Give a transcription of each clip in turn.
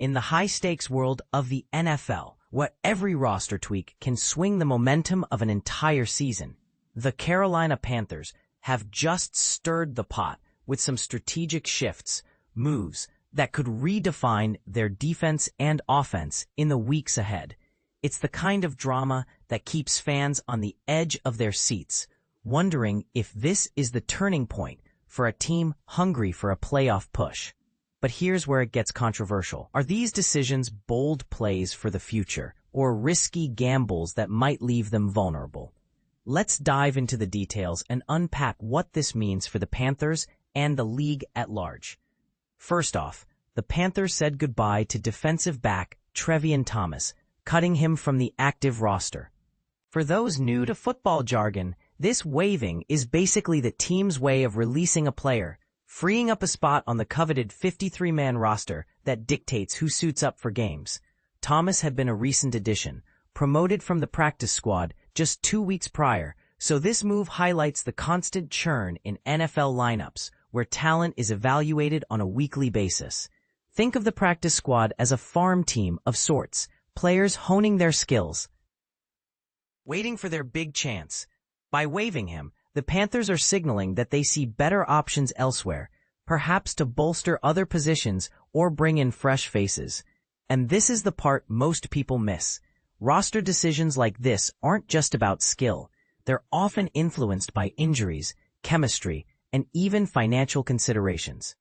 In the high-stakes world of the NFL, where every roster tweak can swing the momentum of an entire season, the Carolina Panthers have just stirred the pot with some strategic shifts, moves that could redefine their defense and offense in the weeks ahead. It's the kind of drama that keeps fans on the edge of their seats, wondering if this is the turning point for a team hungry for a playoff push. But here's where it gets controversial. Are these decisions bold plays for the future, or risky gambles that might leave them vulnerable? Let's dive into the details and unpack what this means for the Panthers and the league at large. First off, the Panthers said goodbye to defensive back Trevian Thomas, cutting him from the active roster. For those new to football jargon, this waiving is basically the team's way of releasing a player, freeing up a spot on the coveted 53-man roster that dictates who suits up for games. Thomas had been a recent addition, promoted from the practice squad just 2 weeks prior, so this move highlights the constant churn in NFL lineups, where talent is evaluated on a weekly basis. Think of the practice squad as a farm team of sorts, players honing their skills, waiting for their big chance. By waiving him, the Panthers are signaling that they see better options elsewhere, perhaps to bolster other positions or bring in fresh faces. And this is the part most people miss. Roster decisions like this aren't just about skill. They're often influenced by injuries, chemistry, and even financial considerations.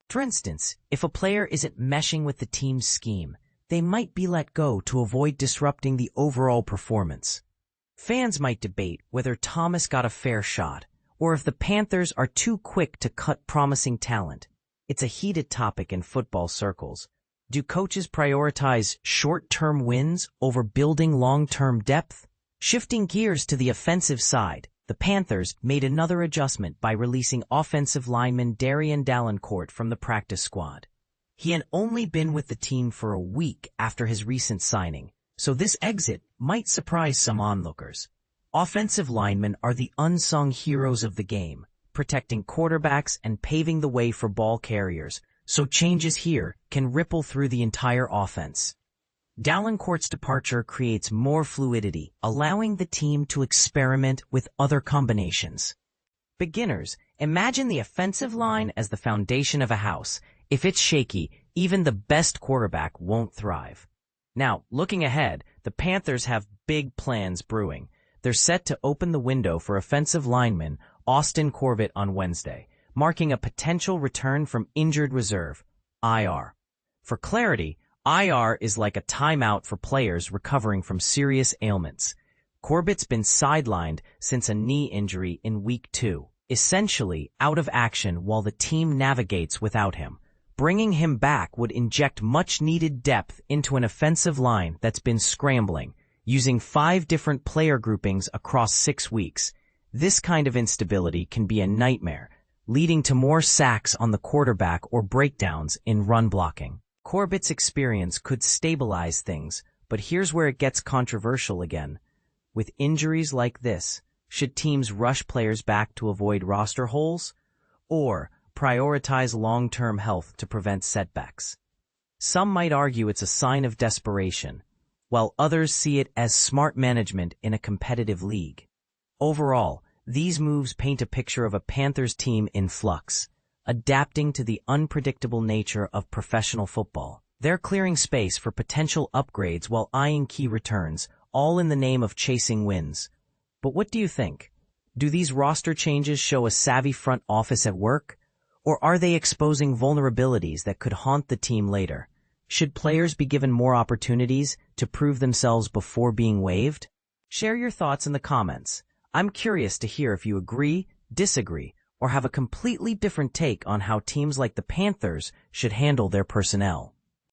For instance, if a player isn't meshing with the team's scheme, they might be let go to avoid disrupting the overall performance. Fans might debate whether Thomas got a fair shot, or if the Panthers are too quick to cut promising talent. It's a heated topic in football circles. Do coaches prioritize short-term wins over building long-term depth? Shifting gears to the offensive side, the Panthers made another adjustment by releasing offensive lineman Darrian Dalencourt from the practice squad. He had only been with the team for a week after his recent signing, so this exit might surprise some onlookers. Offensive linemen are the unsung heroes of the game, protecting quarterbacks and paving the way for ball carriers, so changes here can ripple through the entire offense. Dalencourt's departure creates more fluidity, allowing the team to experiment with other combinations. Beginners, imagine the offensive line as the foundation of a house. If it's shaky, even the best quarterback won't thrive. Now, looking ahead, the Panthers have big plans brewing. They're set to open the window for offensive lineman Austin Corbett on Wednesday, marking a potential return from injured reserve, IR. For clarity, IR is like a timeout for players recovering from serious ailments. Corbett's been sidelined since a knee injury in Week 2, essentially out of action while the team navigates without him. Bringing him back would inject much-needed depth into an offensive line that's been scrambling, using 5 different player groupings across 6 weeks. This kind of instability can be a nightmare, leading to more sacks on the quarterback or breakdowns in run blocking. Corbett's experience could stabilize things, but here's where it gets controversial again. With injuries like this, should teams rush players back to avoid roster holes, or prioritize long-term health to prevent setbacks? Some might argue it's a sign of desperation, while others see it as smart management in a competitive league. Overall, these moves paint a picture of a Panthers team in flux, adapting to the unpredictable nature of professional football. They're clearing space for potential upgrades while eyeing key returns, all in the name of chasing wins. But what do you think? Do these roster changes show a savvy front office at work? Or are they exposing vulnerabilities that could haunt the team later? Should players be given more opportunities to prove themselves before being waived? Share your thoughts in the comments. I'm curious to hear if you agree, disagree, or have a completely different take on how teams like the Panthers should handle their personnel.